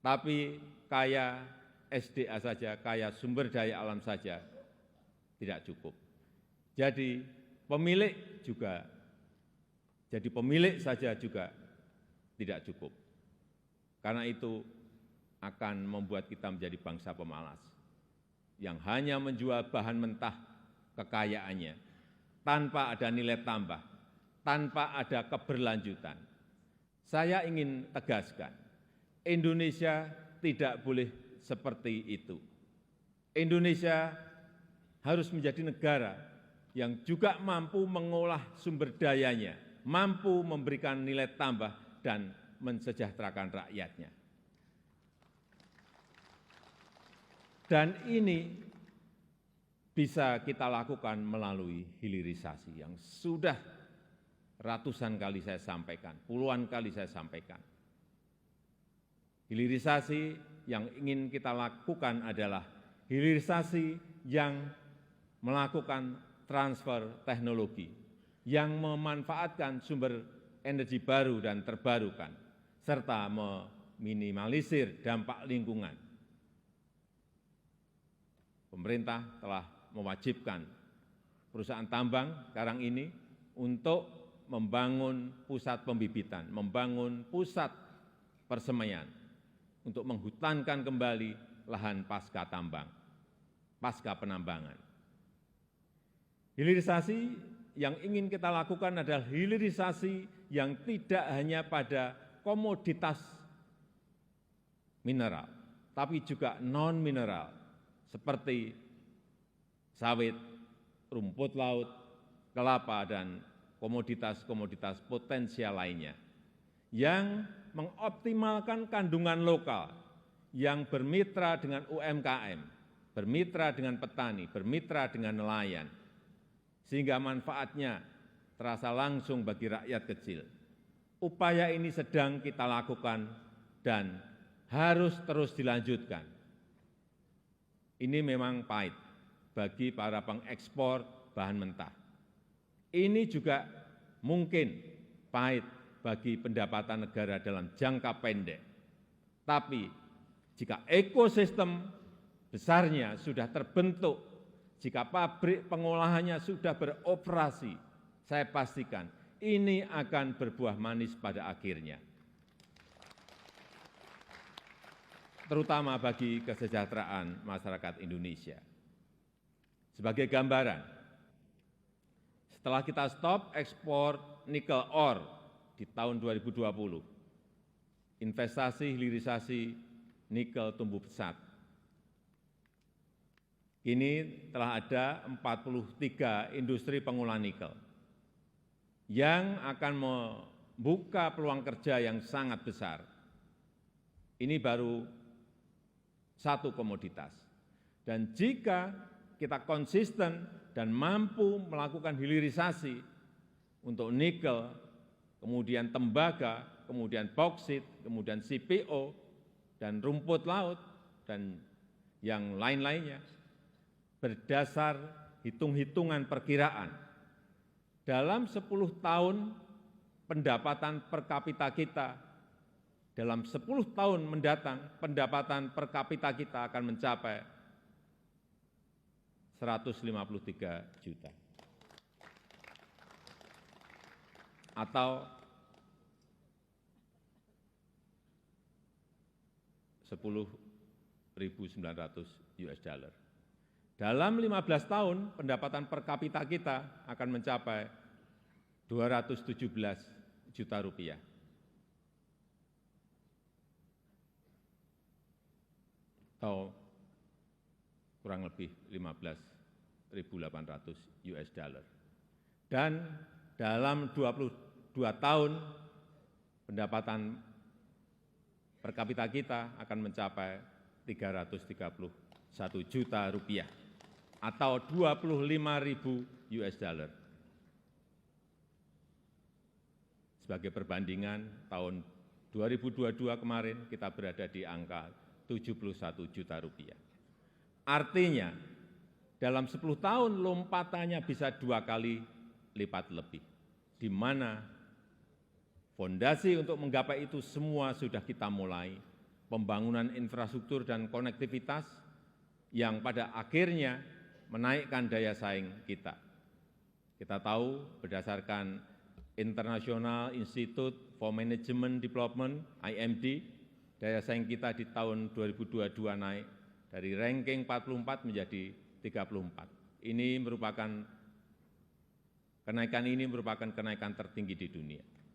tapi kaya SDA saja, kaya sumber daya alam saja tidak cukup. Jadi pemilik saja juga tidak cukup. Karena itu akan membuat kita menjadi bangsa pemalas yang hanya menjual bahan mentah kekayaannya tanpa ada nilai tambah, tanpa ada keberlanjutan. Saya ingin tegaskan, Indonesia tidak boleh seperti itu. Indonesia harus menjadi negara yang juga mampu mengolah sumber dayanya, mampu memberikan nilai tambah dan mensejahterakan rakyatnya. Dan ini bisa kita lakukan melalui hilirisasi yang sudah ratusan kali saya sampaikan, puluhan kali saya sampaikan. Hilirisasi yang ingin kita lakukan adalah hilirisasi yang melakukan transfer teknologi, yang memanfaatkan sumber energi baru dan terbarukan, serta meminimalisir dampak lingkungan. Pemerintah telah mewajibkan perusahaan tambang sekarang ini untuk membangun pusat pembibitan, membangun pusat persemaian, untuk menghutankan kembali lahan pasca tambang, pasca penambangan. Hilirisasi yang ingin kita lakukan adalah hilirisasi yang tidak hanya pada komoditas mineral, tapi juga non-mineral, seperti sawit, rumput laut, kelapa, dan komoditas-komoditas potensial lainnya, yang mengoptimalkan kandungan lokal, yang bermitra dengan UMKM, bermitra dengan petani, bermitra dengan nelayan, sehingga manfaatnya terasa langsung bagi rakyat kecil. Upaya ini sedang kita lakukan dan harus terus dilanjutkan. Ini memang pahit bagi para pengekspor bahan mentah. Ini juga mungkin pahit bagi pendapatan negara dalam jangka pendek. Tapi jika ekosistem besarnya sudah terbentuk, jika pabrik pengolahannya sudah beroperasi, saya pastikan ini akan berbuah manis pada akhirnya. Terutama bagi kesejahteraan masyarakat Indonesia. Sebagai gambaran, setelah kita stop ekspor nikel ore di tahun 2020, investasi hilirisasi nikel tumbuh pesat. Kini telah ada 43 industri pengolahan nikel yang akan membuka peluang kerja yang sangat besar. Ini baru satu komoditas. Dan jika kita konsisten dan mampu melakukan hilirisasi untuk nikel, kemudian tembaga, kemudian bauksit, kemudian CPO, dan rumput laut, dan yang lain-lainnya, berdasar hitung-hitungan perkiraan, dalam 10 tahun pendapatan per kapita kita, dalam 10 tahun mendatang pendapatan per kapita kita akan mencapai 153 juta. Atau 10.900 US dollar. Dalam 15 tahun pendapatan per kapita kita akan mencapai 217 juta rupiah. Atau kurang lebih 15.800 US dollar. Dan dalam 22 tahun pendapatan per kapita kita akan mencapai 331 juta rupiah atau 25.000 US dollar. Sebagai perbandingan, tahun 2022 kemarin kita berada di angka 71 juta rupiah. Artinya, dalam 10 tahun lompatannya bisa 2 kali lipat lebih, di mana fondasi untuk menggapai itu semua sudah kita mulai, pembangunan infrastruktur dan konektivitas yang pada akhirnya menaikkan daya saing kita. Kita tahu berdasarkan International Institute for Management Development, IMD, daya saing kita di tahun 2022 naik dari ranking 44 menjadi 34. Kenaikan ini merupakan kenaikan tertinggi di dunia.